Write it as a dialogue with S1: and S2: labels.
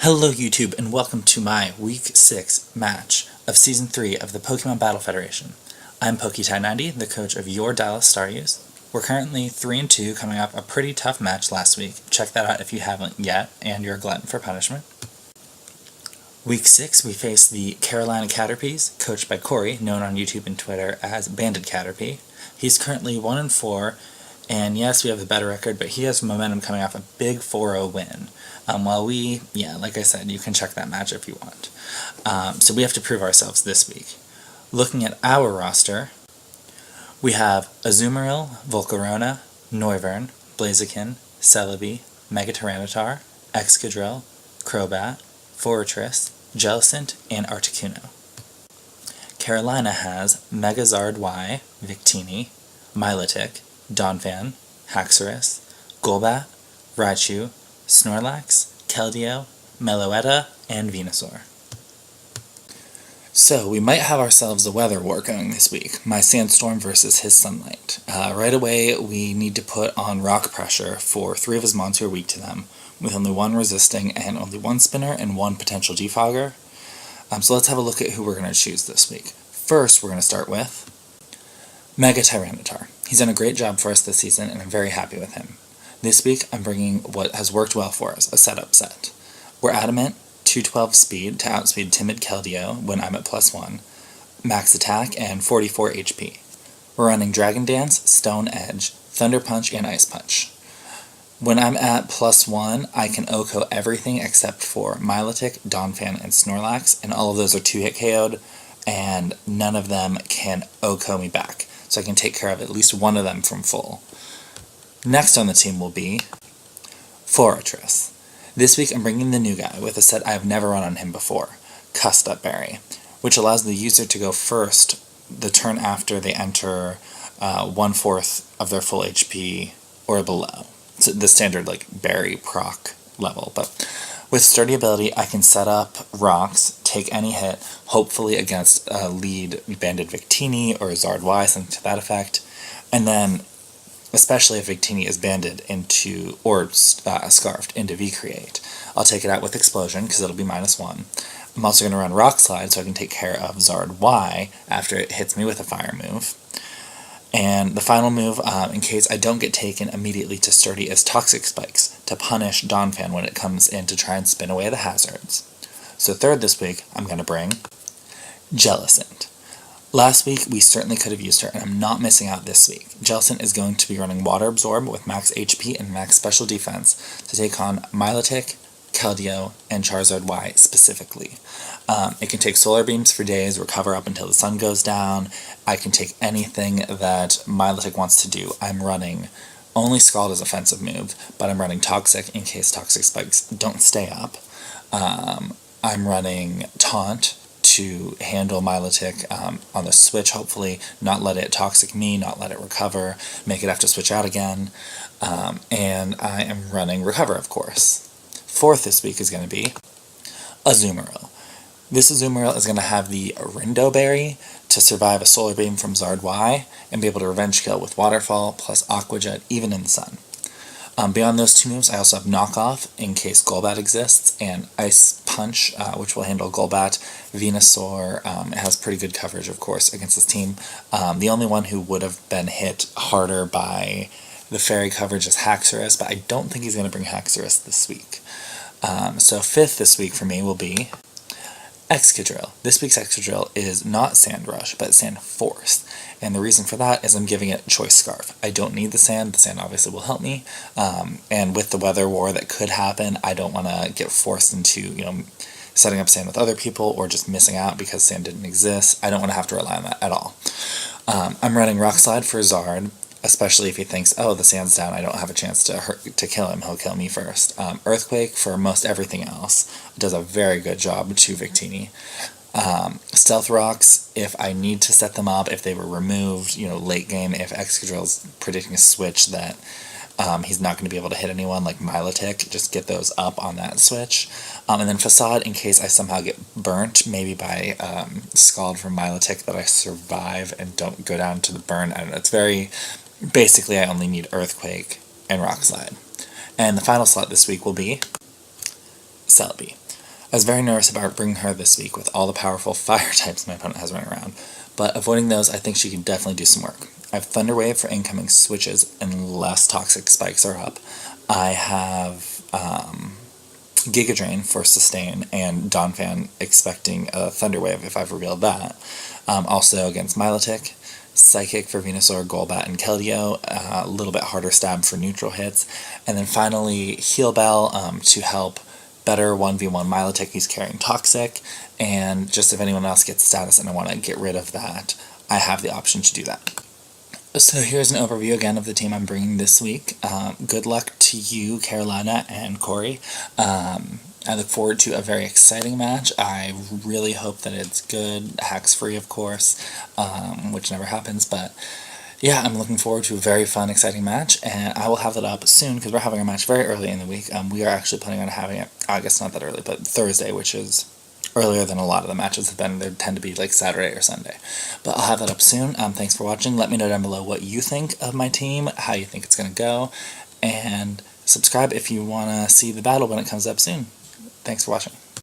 S1: Hello YouTube and welcome to my Week 6 match of Season 3 of the Pokemon Battle Federation. I'm PokeTie90, the coach of your Dallas Staryus. We're currently 3-2 coming off a pretty tough match last week. Check that out if you haven't yet and you're a glutton for punishment. Week 6 we face the Carolina Caterpies, coached by Corey, known on YouTube and Twitter as Banded Caterpie. He's currently 1-4, and yes, we have a better record, but he has momentum coming off a big 4-0 win. While we, like I said, you can check that match if you want. So we have to prove ourselves this week. Looking at our roster, we have Azumarill, Volcarona, Noivern, Blaziken, Celebi, Megatyranitar, Excadrill, Crobat, Forretress, Jellicent, and Articuno. Carolina has Megazard Y, Victini, Milotic, Donphan, Haxorus, Golbat, Raichu, Snorlax, Keldeo, Meloetta, and Venusaur. So, we might have ourselves a weather war going this week. My Sandstorm versus his Sunlight. Right away, we need to put on rock pressure for 3 of his mons who are weak to them, with only 1 resisting and only 1 spinner and 1 potential defogger. So let's have a look at who we're going to choose this week. First, we're going to start with Megatyranitar. He's done a great job for us this season, and I'm very happy with him. This week, I'm bringing what has worked well for us, a setup set. We're Adamant, 212 speed to outspeed Timid Keldeo when I'm at +1, max attack, and 44 HP. We're running Dragon Dance, Stone Edge, Thunder Punch, and Ice Punch. When I'm at +1, I can OHKO everything except for Milotic, Donphan, and Snorlax, and all of those are 2-hit KO'd, and none of them can OHKO me back, so I can take care of at least one of them from full. Next on the team will be Forretress. This week I'm bringing the new guy with a set I have never run on him before, Cussed Up Berry, which allows the user to go first the turn after they enter 1/4 of their full HP or below. It's the standard berry proc level, but with sturdy ability I can set up rocks, take any hit, hopefully against a lead Banded Victini or Zard Y, something to that effect, and then especially if Victini is banded into, or scarfed into V-Create. I'll take it out with Explosion, because it'll be -1. I'm also going to run Rock Slide, so I can take care of Zard Y after it hits me with a fire move. And the final move, in case I don't get taken immediately to Sturdy, is Toxic Spikes, to punish Donphan when it comes in to try and spin away the hazards. So third this week, I'm going to bring Jellicent. Last week, we certainly could have used her, and I'm not missing out this week. Jellicent is going to be running Water Absorb with max HP and max special defense to take on Milotic, Keldeo, and Charizard Y specifically. It can take Solar Beams for days, recover up until the sun goes down. I can take anything that Milotic wants to do. I'm running only Scald as offensive move, but I'm running Toxic in case Toxic Spikes don't stay up. I'm running Taunt to handle Milotic on the switch, hopefully, not let it Toxic me, not let it recover, make it have to switch out again, and I am running Recover, of course. Fourth this week is going to be Azumarill. This Azumarill is going to have the Rindo Berry to survive a Solar Beam from Zard Y, and be able to Revenge Kill with Waterfall, plus Aqua Jet, even in the sun. Beyond those 2 moves, I also have Knockoff, in case Golbat exists, and Ice Punch, which will handle Golbat. Venusaur, it has pretty good coverage, of course, against this team. The only one who would have been hit harder by the Fairy coverage is Haxorus, but I don't think he's going to bring Haxorus this week. So fifth this week for me will be Excadrill. This week's Excadrill is not Sand Rush, but Sand Force. And the reason for that is I'm giving it Choice Scarf. I don't need the sand obviously will help me. And with the weather war that could happen, I don't want to get forced into, setting up sand with other people or just missing out because sand didn't exist. I don't want to have to rely on that at all. I'm running Rock Slide for Zard, especially if he thinks, oh, the sand's down, I don't have a chance to kill him, he'll kill me first. Earthquake for most everything else. It does a very good job to Victini. Stealth Rocks, if I need to set them up, if they were removed, late game, if Excadrill's predicting a switch that he's not going to be able to hit anyone like Milotic, just get those up on that switch. And then Facade, in case I somehow get burnt, maybe by Scald from Milotic, that I survive and don't go down to the burn. I don't know, it's very, basically I only need Earthquake and Rock Slide. And the final slot this week will be Celebi. I was very nervous about bringing her this week with all the powerful fire types my opponent has running around, but avoiding those, I think she can definitely do some work. I have Thunder Wave for incoming switches unless Toxic Spikes are up. I have Giga Drain for sustain, and Donphan expecting a Thunder Wave if I've revealed that. Also against Milotic, Psychic for Venusaur, Golbat, and Keldeo, a little bit harder stab for neutral hits, and then finally Heal Bell to help better 1v1 Milotic. He's carrying Toxic, and just if anyone else gets status and I want to get rid of that, I have the option to do that. So here's an overview again of the team I'm bringing this week. Good luck to you, Carolina and Corey. I look forward to a very exciting match. I really hope that it's good, hacks-free, of course, which never happens, but yeah, I'm looking forward to a very fun, exciting match, and I will have that up soon because we're having a match very early in the week. We are actually planning on having it, I guess not that early, but Thursday, which is earlier than a lot of the matches have been. They tend to be like Saturday or Sunday. But I'll have that up soon. Thanks for watching. Let me know down below what you think of my team, how you think it's going to go, and subscribe if you want to see the battle when it comes up soon. Thanks for watching.